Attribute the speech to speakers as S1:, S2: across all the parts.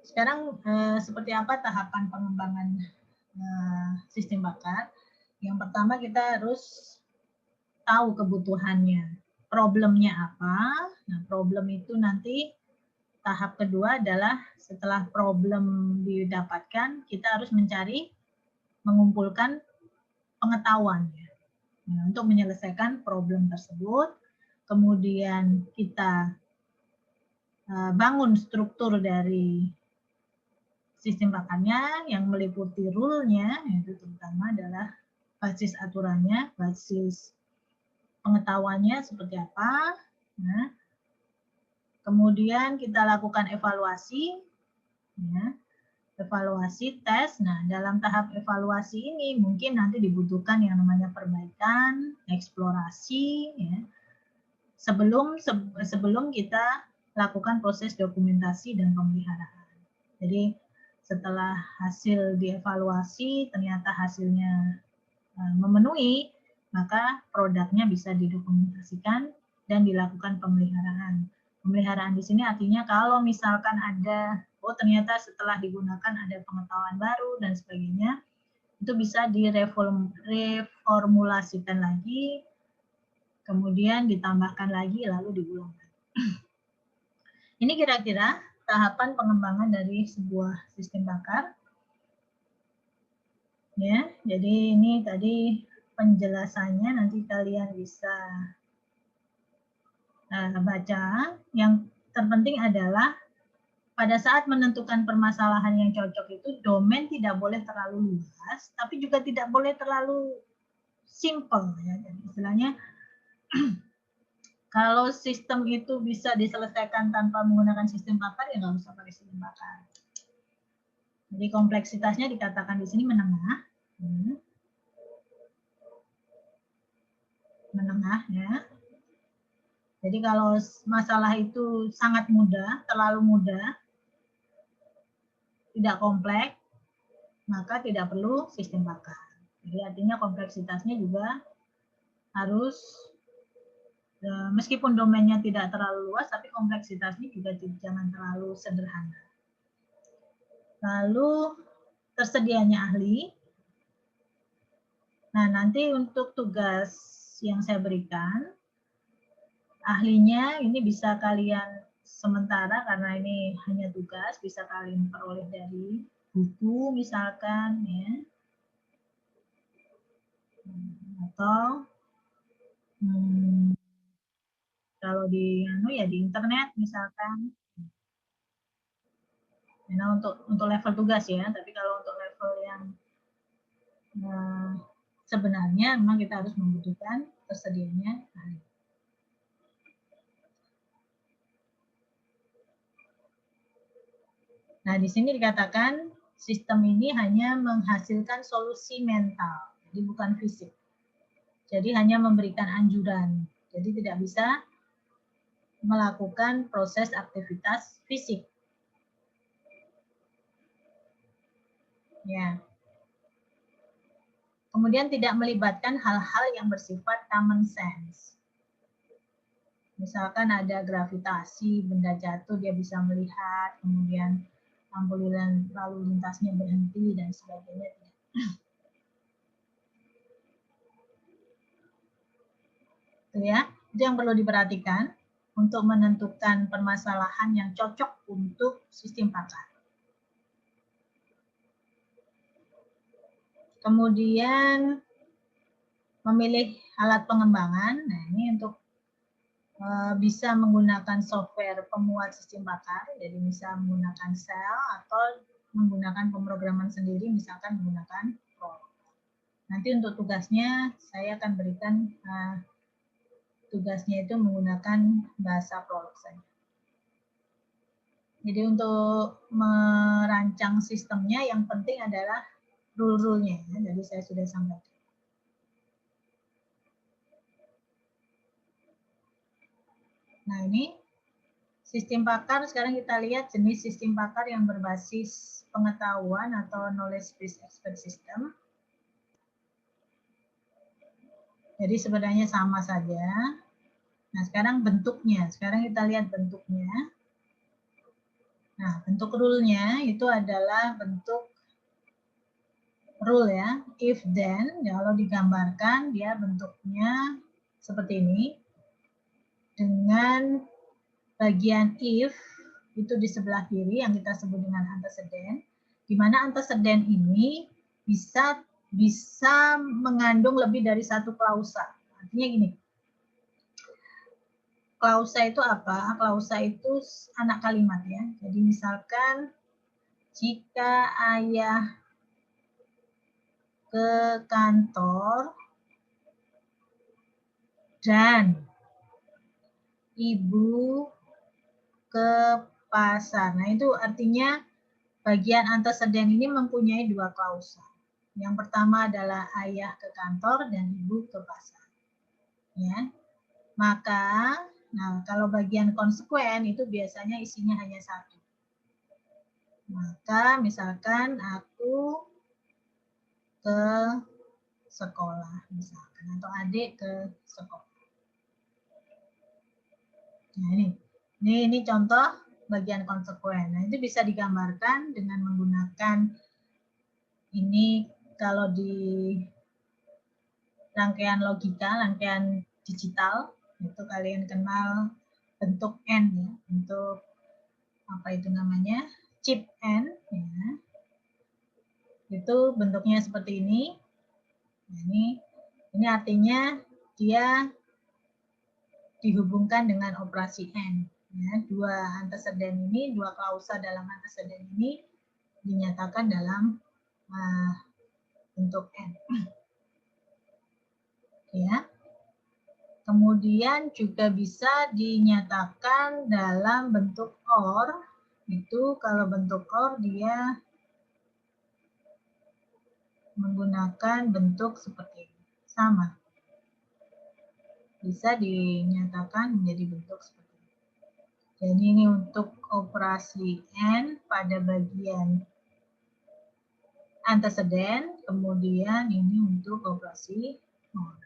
S1: Sekarang seperti apa tahapan pengembangan sistem bakar? Yang pertama kita harus tahu kebutuhannya, problemnya apa. Nah, problem itu nanti tahap kedua adalah setelah problem didapatkan, kita harus mengumpulkan pengetahuan untuk menyelesaikan problem tersebut. Kemudian kita bangun struktur dari sistem bakarnya yang meliputi rule-nya, yaitu terutama adalah basis aturannya, basis pengetahuannya seperti apa. Nah, kemudian kita lakukan evaluasi, evaluasi tes. Nah, dalam tahap evaluasi ini mungkin nanti dibutuhkan yang namanya perbaikan, eksplorasi, sebelum kita lakukan proses dokumentasi dan pemeliharaan. Jadi setelah hasil dievaluasi ternyata hasilnya memenuhi, maka produknya bisa didokumentasikan dan dilakukan pemeliharaan. Pemeliharaan di sini artinya kalau misalkan ada, ternyata setelah digunakan ada pengetahuan baru dan sebagainya, itu bisa direformulasikan lagi, kemudian ditambahkan lagi, lalu diulang. Ini kira-kira tahapan pengembangan dari sebuah sistem bakar. Ya, jadi ini tadi penjelasannya, nanti kalian bisa baca. Yang terpenting adalah pada saat menentukan permasalahan yang cocok itu domain tidak boleh terlalu luas, tapi juga tidak boleh terlalu simple. Ya. Jadi istilahnya kalau sistem itu bisa diselesaikan tanpa menggunakan sistem bakar, ya nggak usah pakai sistem bakar. Jadi kompleksitasnya dikatakan di sini menengah. Menengah ya. Jadi kalau masalah itu sangat mudah, terlalu mudah, tidak kompleks, maka tidak perlu sistem bakar. Jadi artinya kompleksitasnya juga harus, meskipun domainnya tidak terlalu luas, tapi kompleksitasnya juga jangan terlalu sederhana. Lalu tersedianya ahli. Nah, nanti untuk tugas yang saya berikan, ahlinya ini bisa kalian sementara karena ini hanya tugas, bisa kalian peroleh dari buku misalkan ya. Atau kalau di internet misalkan. Nah, untuk level tugas ya, tapi kalau untuk level yang sebenarnya memang kita harus membutuhkan tersedianya ahli. Nah, di sini dikatakan sistem ini hanya menghasilkan solusi mental, jadi bukan fisik. Jadi hanya memberikan anjuran, jadi tidak bisa melakukan proses aktivitas fisik. Ya. Kemudian tidak melibatkan hal-hal yang bersifat common sense. Misalkan ada gravitasi, benda jatuh dia bisa melihat, kemudian ambulan lalu lintasnya berhenti dan sebagainya. Itu ya, itu yang perlu diperhatikan untuk menentukan permasalahan yang cocok untuk sistem bakar. Kemudian memilih alat pengembangan. Nah, ini untuk bisa menggunakan software pemuat sistem bakar, jadi bisa menggunakan sel atau menggunakan pemrograman sendiri, misalkan menggunakan Prolog. Nanti untuk tugasnya saya akan berikan tugasnya itu menggunakan bahasa Prolog saja. Jadi untuk merancang sistemnya yang penting adalah rule-rule-nya, ya. Jadi saya sudah sampaikan. Nah, ini sistem bakar, sekarang kita lihat jenis sistem bakar yang berbasis pengetahuan atau knowledge based expert system. Jadi sebenarnya sama saja. Nah, sekarang bentuknya. Sekarang kita lihat bentuknya. Nah, bentuk rule-nya itu adalah bentuk rule ya, if then. Kalau digambarkan dia bentuknya seperti ini, dengan bagian if itu di sebelah kiri yang kita sebut dengan antecedent, di mana antecedent ini bisa mengandung lebih dari satu klausa. Artinya gini, klausa itu apa? Klausa itu anak kalimat ya. Jadi misalkan jika ayah ke kantor dan ibu ke pasar. Nah, itu artinya bagian antecedent ini mempunyai dua klausa. Yang pertama adalah ayah ke kantor dan ibu ke pasar. Ya. Maka, nah kalau bagian konsekuen itu biasanya isinya hanya satu. Maka misalkan aku ke sekolah misalkan, atau adik ke sekolah. Nah ini contoh bagian konsekuen. Nah itu bisa digambarkan dengan menggunakan ini kalau di rangkaian logika, rangkaian digital itu kalian kenal bentuk N ya, bentuk apa itu namanya chip N ya. Itu bentuknya seperti ini. Nah, ini artinya dia dihubungkan dengan operasi N. Ya, dua antecedent ini, dua klausa dalam antecedent ini dinyatakan dalam bentuk N. Ya. Kemudian juga bisa dinyatakan dalam bentuk OR. Itu kalau bentuk OR dia menggunakan bentuk seperti ini. Sama. Bisa dinyatakan menjadi bentuk seperti ini. Jadi ini untuk operasi N pada bagian antecedent, kemudian ini untuk operasi OR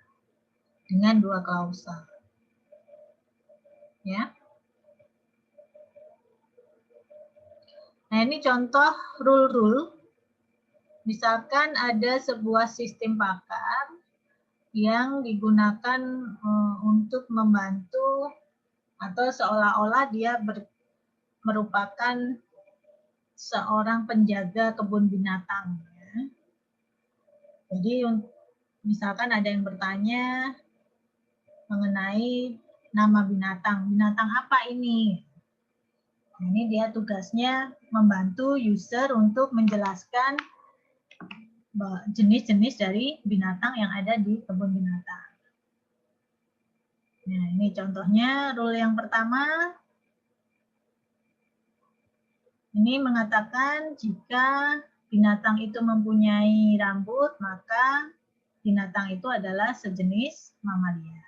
S1: dengan dua klausa. Ya. Nah, ini contoh rule-rule. Misalkan ada sebuah sistem pakar yang digunakan untuk membantu atau seolah-olah dia merupakan seorang penjaga kebun binatang. Ya. Jadi misalkan ada yang bertanya mengenai nama binatang. Binatang apa ini? Nah, ini dia tugasnya membantu user untuk menjelaskan jenis-jenis dari binatang yang ada di kebun binatang. Nah, ini contohnya rule yang pertama. Ini mengatakan jika binatang itu mempunyai rambut, maka binatang itu adalah sejenis mamalia.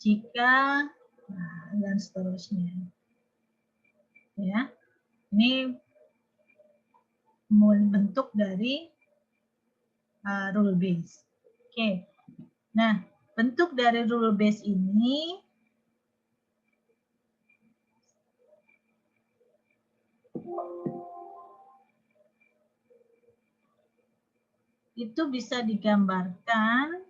S1: Jika, nah, dan seterusnya. Ya, ini bentuk dari rule base. Oke. Nah, bentuk dari rule base ini itu bisa digambarkan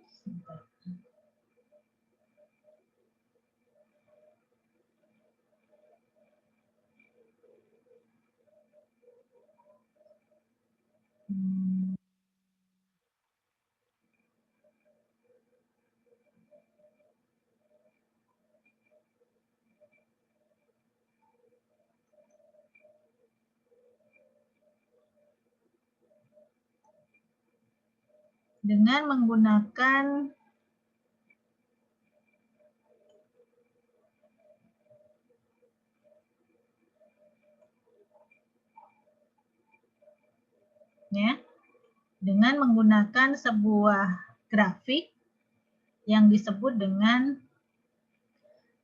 S1: dengan menggunakan ya, dengan menggunakan sebuah grafik yang disebut dengan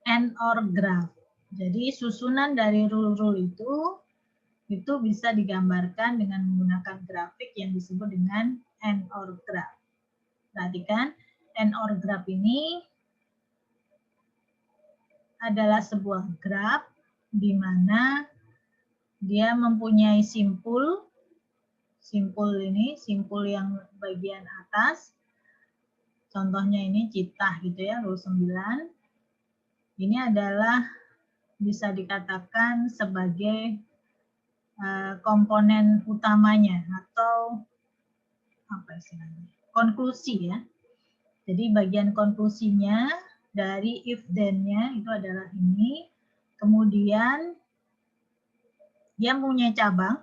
S1: AND/OR graph. Jadi susunan dari rule-rule itu bisa digambarkan dengan menggunakan grafik yang disebut dengan AND/OR graph. Perhatikan, AND/OR graph ini adalah sebuah graf di mana dia mempunyai simpul ini, simpul yang bagian atas. Contohnya ini citah gitu ya, rule 9. Ini adalah bisa dikatakan sebagai komponen utamanya atau apa istilahnya? Konklusi ya. Jadi bagian konklusinya dari if then-nya itu adalah ini. Kemudian dia punya cabang.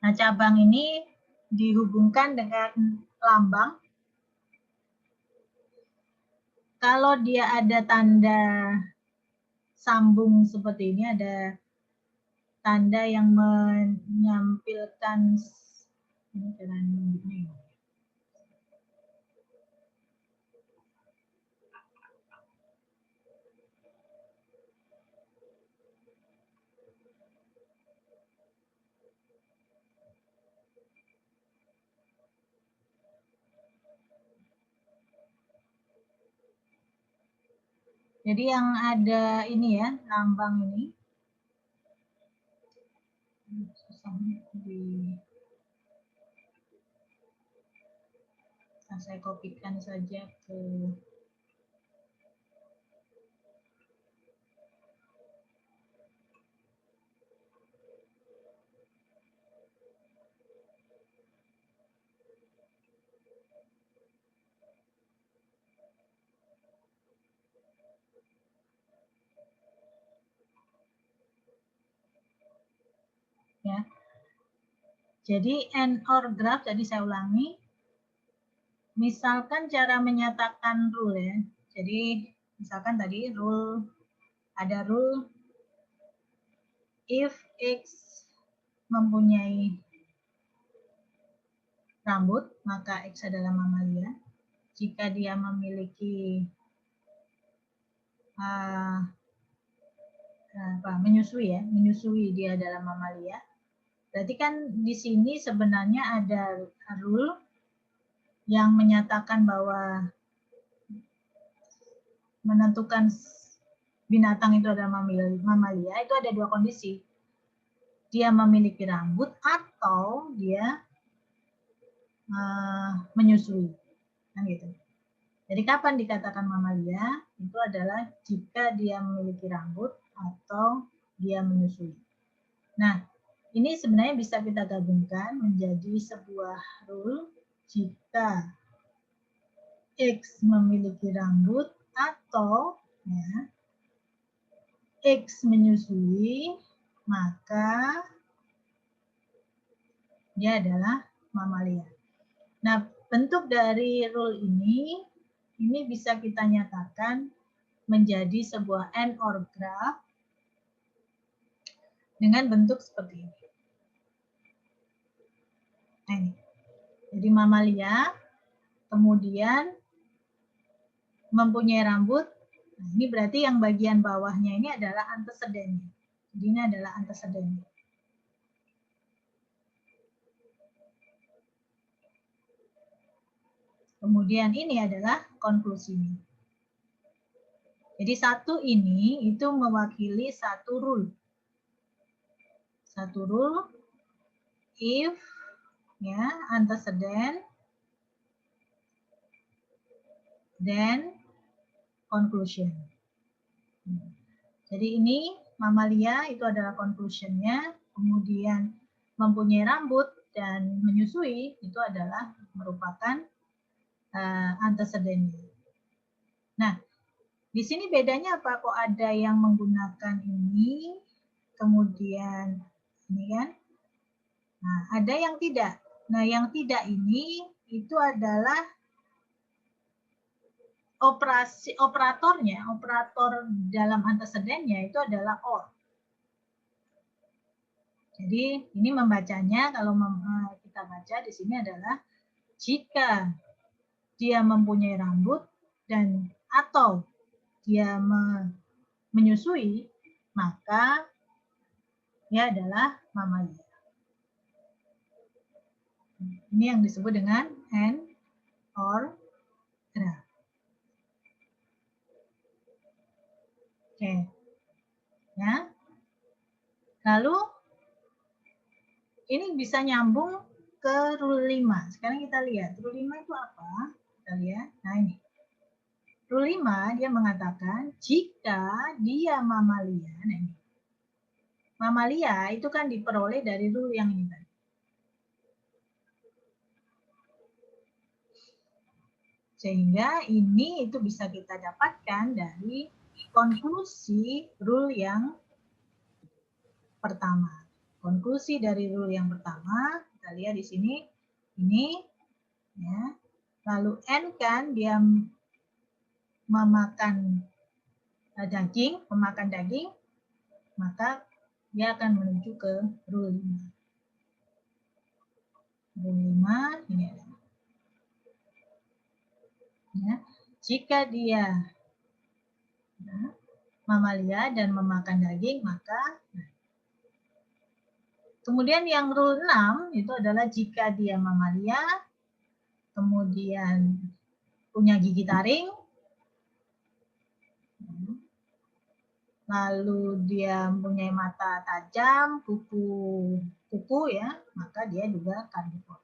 S1: Nah, cabang ini dihubungkan dengan lambang. Kalau dia ada tanda sambung seperti ini, ada tanda yang menyampilkan ini jalan ini. Jadi yang ada ini ya, lambang ini. Saya kopikan saja ke ya. Jadi and or graph, jadi saya ulangi. Misalkan cara menyatakan rule ya. Jadi misalkan tadi rule, ada rule if X mempunyai rambut, maka X adalah mamalia. Jika dia memiliki menyusui ya, menyusui dia adalah mamalia. Berarti kan di sini sebenarnya ada rule yang menyatakan bahwa menentukan binatang itu adalah mamalia, itu ada dua kondisi. Dia memiliki rambut atau dia menyusui. Kan gitu. Jadi kapan dikatakan mamalia? Itu adalah jika dia memiliki rambut atau dia menyusui. Nah, ini sebenarnya bisa kita gabungkan menjadi sebuah rule jika X memiliki rambut atau ya, X menyusui, maka dia adalah mamalia. Nah, bentuk dari rule ini bisa kita nyatakan menjadi sebuah and or graph dengan bentuk seperti ini. Nah, ini. Jadi mamalia, kemudian mempunyai rambut. Nah, ini berarti yang bagian bawahnya ini adalah antecedennya. Jadi ini adalah antecedennya. Kemudian ini adalah konklusinya. Jadi satu ini itu mewakili satu rule. Satu rule if ya antecedent then conclusion. Jadi ini mamalia itu adalah conclusionnya, kemudian mempunyai rambut dan menyusui itu adalah merupakan antecedentnya. Nah, di sini bedanya apa? Kok ada yang menggunakan ini, kemudian ini kan? Nah, ada yang tidak. Nah, yang tidak ini itu adalah operator dalam antecedennya itu adalah or. Jadi ini membacanya, kalau kita baca di sini adalah jika dia mempunyai rambut dan atau dia menyusui, maka dia adalah mamalia. Ini yang disebut dengan and or graph. Oke. Ya. Lalu ini bisa nyambung ke rule 5. Sekarang kita lihat, rule 5 itu apa? Kita lihat, nah ini. Rule 5, dia mengatakan, jika dia mamalia, nah ini. Mamalia itu kan diperoleh dari rule yang ini tadi. Sehingga ini itu bisa kita dapatkan dari konklusi rule yang pertama. Konklusi dari rule yang pertama, kita lihat di sini, ini, ya. Lalu N kan dia memakan daging, maka dia akan menuju ke rule 5. Rule 5, ini ada. Ya, jika dia mamalia dan memakan daging, maka kemudian yang rule 6 itu adalah jika dia mamalia, kemudian punya gigi taring, lalu dia mempunyai mata tajam, kuku ya, maka dia juga karnivora.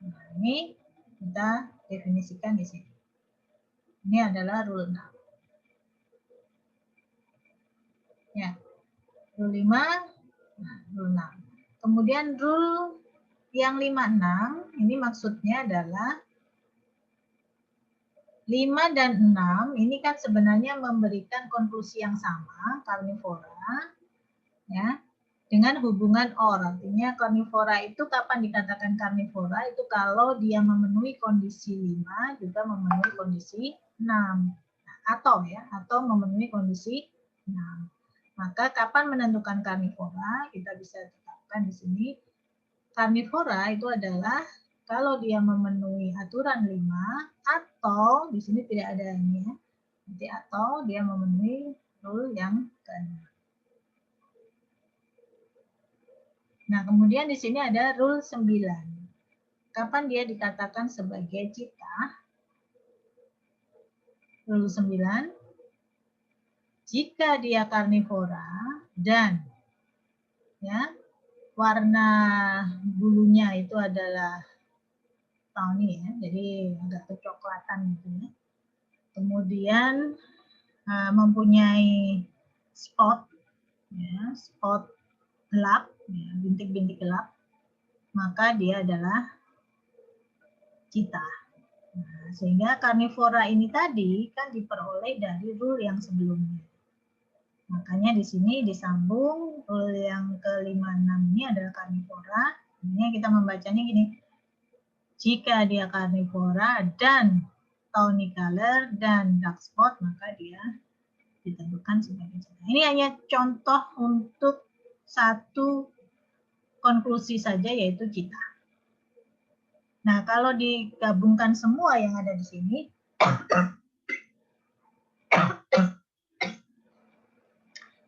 S1: Nah, ini kita definisikan di sini. Ini adalah rule 6. Ya. Rule 5, nah, rule 6. Kemudian rule yang 56, ini maksudnya adalah 5 dan 6 ini kan sebenarnya memberikan konklusi yang sama, karnivora, ya, dengan hubungan or. Artinya karnivora itu kapan dikatakan karnivora? Itu kalau dia memenuhi kondisi 5 juga memenuhi kondisi 6. Nah, atau memenuhi kondisi 6. Maka kapan menentukan karnivora? Kita bisa tetapkan di sini. Karnivora itu adalah kalau dia memenuhi aturan 5 atau di sini tidak ada ini ya. Nanti atau dia memenuhi rule yang ke-6. Nah, kemudian di sini ada rule 9. Kapan dia dikatakan sebagai cita? Rule 9. Jika dia karnivora dan ya, warna bulunya itu adalah tawny ya, jadi agak kecoklatan gitu ya. Kemudian mempunyai spot ya, spot gelap, ya, bintik-bintik gelap, maka dia adalah cita. Nah, sehingga karnivora ini tadi kan diperoleh dari rule yang sebelumnya. Makanya di sini disambung rule yang ke-56 ini adalah karnivora. Ini kita membacanya gini. Jika dia karnivora dan tawny color dan dark spot, maka dia ditentukan sebagai cita. Ini hanya contoh untuk satu konklusi saja, yaitu cita. Nah, kalau digabungkan semua yang ada di sini,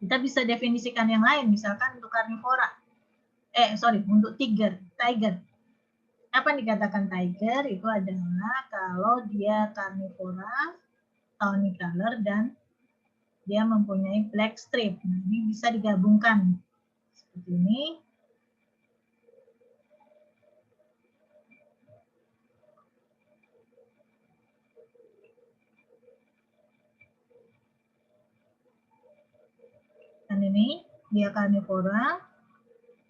S1: kita bisa definisikan yang lain, misalkan untuk karnivora. Untuk tiger. Apa dikatakan tiger? Itu adalah kalau dia karnivora, tawny color, dan dia mempunyai black strip. Nah, ini bisa digabungkan seperti ini. Dan ini dia karnivora,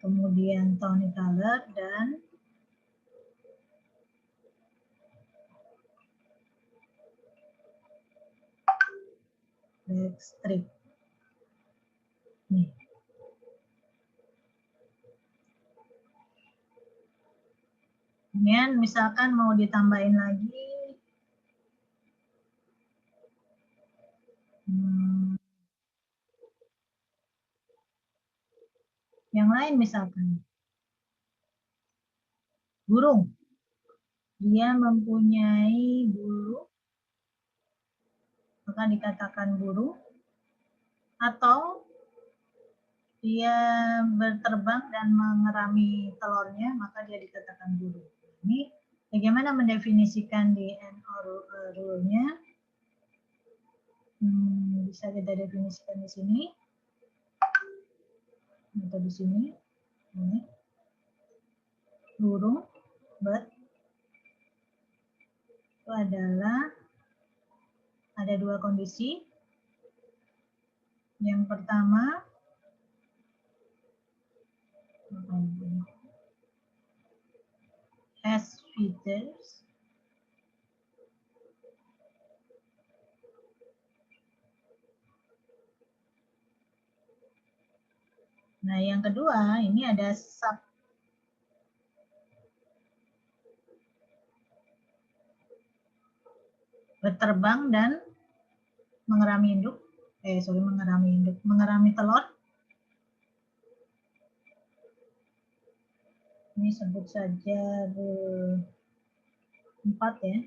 S1: kemudian tawny color, dan black strip. Nih. Kemudian misalkan mau ditambahin lagi, yang lain misalkan burung, dia mempunyai bulu, maka dikatakan burung, atau dia berterbang dan mengerami telurnya, maka dia dikatakan burung. Ini bagaimana mendefinisikan di NO rule-nya? Bisa kita definisikan di sini. atau di sini, ini burung, bird, itu adalah ada dua kondisi. Yang pertama, has feathers. Nah, yang kedua, ini ada sub. Berterbang dan mengerami induk. Mengerami telur. Ini sebut saja 4 ya.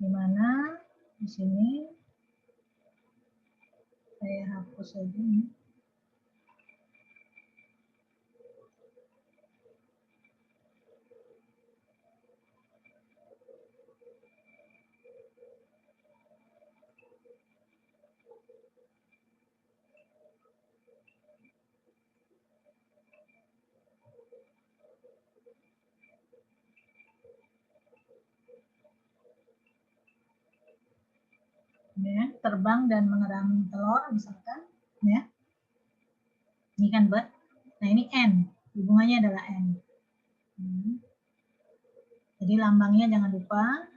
S1: Di mana di sini saya hapus saja nih. Ya, terbang dan mengerami telur misalkan ya. Ini kan bird. Nah, ini N. Hubungannya adalah N. Jadi lambangnya jangan lupa.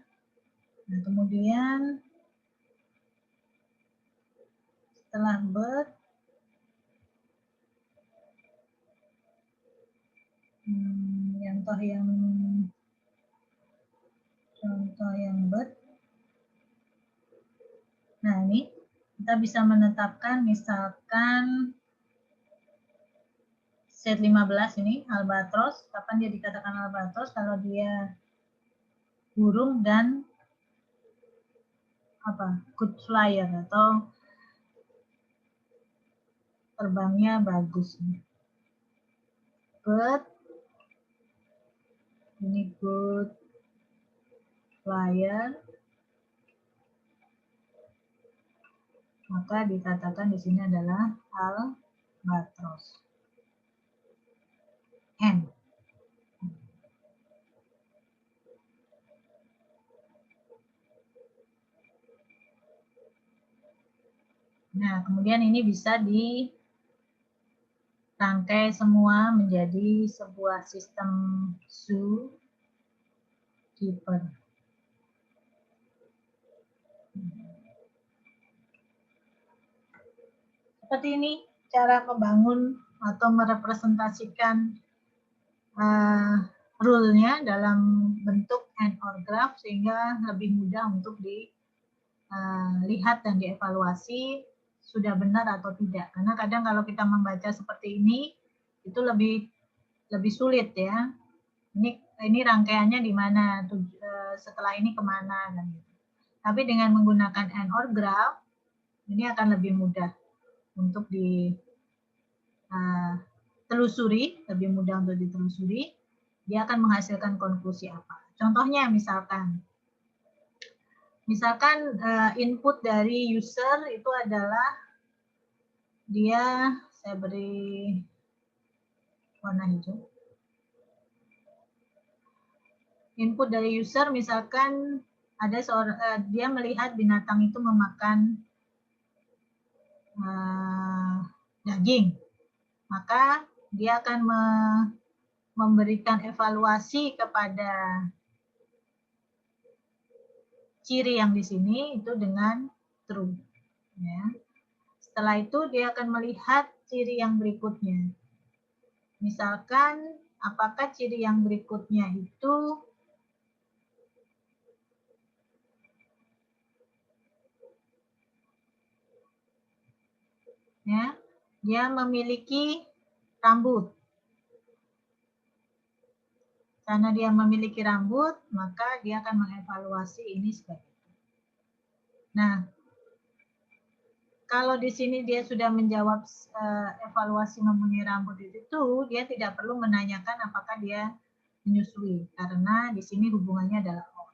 S1: Nah, kemudian setelah bird, contoh yang bird. Nah, ini kita bisa menetapkan misalkan set 15 ini albatros. Kapan dia dikatakan albatros? Kalau dia burung dan good flyer atau terbangnya bagus. Bird, ini good flyer, maka dikatakan di sini adalah albatros. N. Nah, kemudian ini bisa dirangkai semua menjadi sebuah sistem zookeeper. Seperti ini cara membangun atau merepresentasikan rule-nya dalam bentuk and or graph sehingga lebih mudah untuk dilihat dan dievaluasi sudah benar atau tidak. Karena kadang kalau kita membaca seperti ini itu lebih sulit ya. Ini rangkaiannya di mana, setelah ini kemana dan gitu. Tapi dengan menggunakan and or graph ini akan lebih mudah untuk ditelusuri, lebih mudah untuk ditelusuri. Dia akan menghasilkan konklusi apa. Contohnya misalkan input dari user itu adalah saya beri warna hijau. Input dari user misalkan ada dia melihat binatang itu memakan daging, maka dia akan memberikan evaluasi kepada ciri yang di sini itu dengan true. Ya. Setelah itu dia akan melihat ciri yang berikutnya. Misalkan apakah ciri yang berikutnya itu ya, dia memiliki rambut. Karena dia memiliki rambut, maka dia akan mengevaluasi ini sebagai itu. Nah, kalau di sini dia sudah menjawab evaluasi mempunyai rambut itu, dia tidak perlu menanyakan apakah dia menyusui, karena di sini hubungannya adalah or.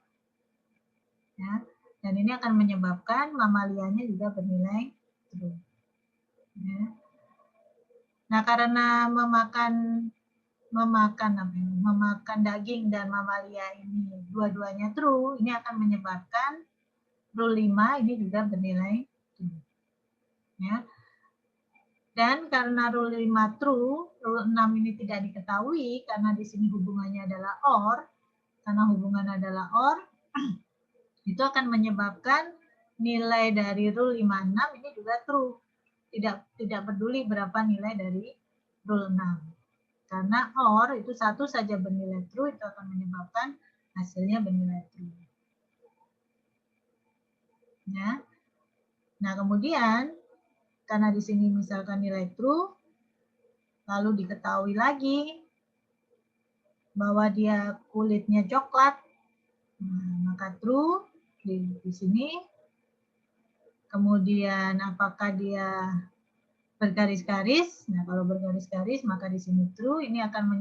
S1: Ya, dan ini akan menyebabkan mamalianya juga bernilai true. Ya. Nah, karena memakan daging dan mamalia ini dua-duanya true, ini akan menyebabkan rule 5 ini juga bernilai true. Ya. Dan karena rule 5 true, rule 6 ini tidak diketahui karena di sini hubungannya adalah OR. Karena hubungan adalah OR, itu akan menyebabkan nilai dari rule 56 ini juga true. Tidak peduli berapa nilai dari rule 6. Karena OR itu satu saja bernilai true, itu akan menyebabkan hasilnya bernilai true. Ya. Nah, kemudian karena di sini misalkan nilai true, lalu diketahui lagi bahwa dia kulitnya coklat, nah, maka true di sini. Kemudian apakah dia bergaris-garis? Nah, kalau bergaris-garis maka di sini true. Ini akan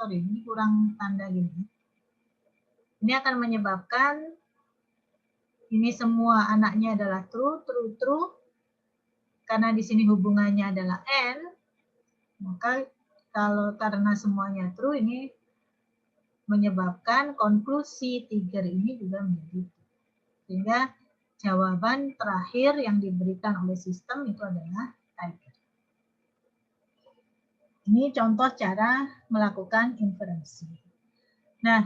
S1: ini kurang tanda gini. Ini akan menyebabkan ini semua anaknya adalah true, true, true. Karena di sini hubungannya adalah N, maka karena semuanya true, ini menyebabkan konklusi tiger ini juga menjadi true. Sehingga jawaban terakhir yang diberikan oleh sistem itu adalah tiger. Ini contoh cara melakukan inferensi. Nah,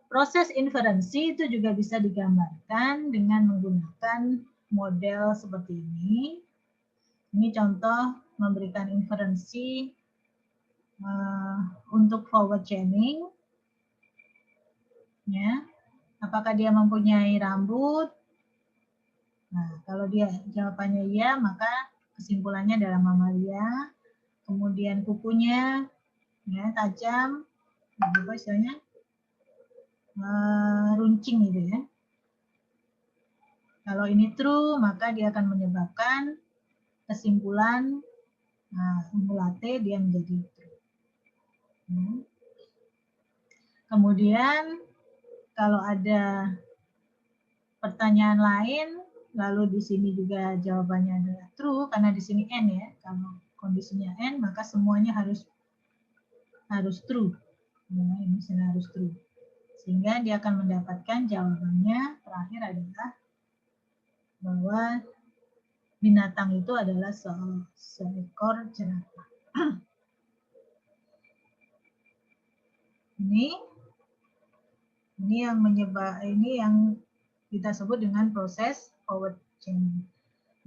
S1: proses inferensi itu juga bisa digambarkan dengan menggunakan model seperti ini. Ini contoh memberikan inferensi untuk forward chaining. Ya. Apakah dia mempunyai rambut? Nah, kalau dia jawabannya iya, maka kesimpulannya adalah mamalia. Kemudian kukunya ya tajam, apa istilahnya? Runcing gitu ya. Kalau ini true, maka dia akan menyebabkan kesimpulan ungulate dia menjadi true. Kemudian kalau ada pertanyaan lain, lalu di sini juga jawabannya adalah true karena di sini n ya. Kalau kondisinya n, maka semuanya harus true. Ya, ini harus true. Sehingga dia akan mendapatkan jawabannya terakhir adalah bahwa binatang itu adalah seekor jerapah. Ini yang kita sebut dengan proses forward chaining.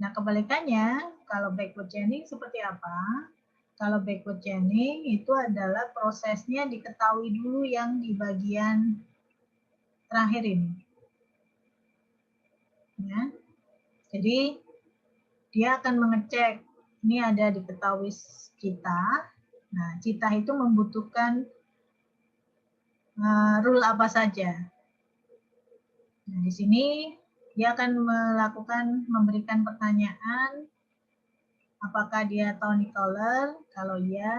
S1: Nah, kebalikannya, kalau backward chaining seperti apa? Kalau backward chaining itu adalah prosesnya diketahui dulu yang di bagian terakhir ini. Ya. Jadi, dia akan mengecek, ini ada diketahui cita. Nah, cita itu membutuhkan rule apa saja. Nah, di sini dia akan memberikan pertanyaan, apakah dia tonic color? Kalau ya,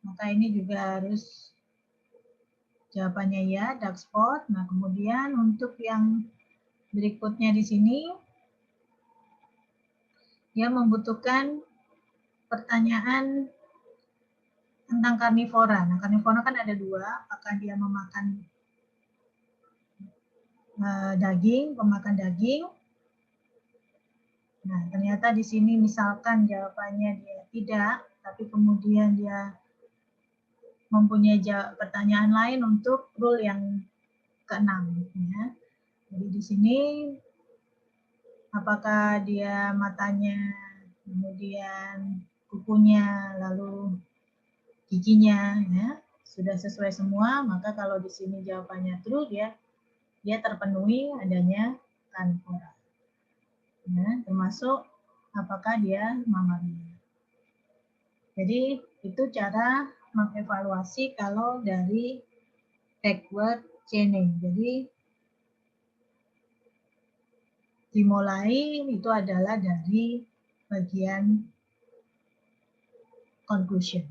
S1: maka ini juga harus jawabannya ya, dark spot. Nah, kemudian untuk yang berikutnya di sini, dia membutuhkan pertanyaan tentang karnivora. Nah, karnivora kan ada dua, apakah dia memakan pemakan daging. Nah, ternyata di sini misalkan jawabannya dia tidak, tapi kemudian dia mempunyai pertanyaan lain untuk rule yang ke-6. Ya. Jadi di sini apakah dia matanya, kemudian kukunya, lalu giginya, ya, sudah sesuai semua, maka kalau di sini jawabannya true, dia terpenuhi adanya karnivora. Ya, termasuk apakah dia mamalia. Jadi itu cara mengevaluasi kalau dari backward chaining. Jadi dimulai itu adalah dari bagian conclusion.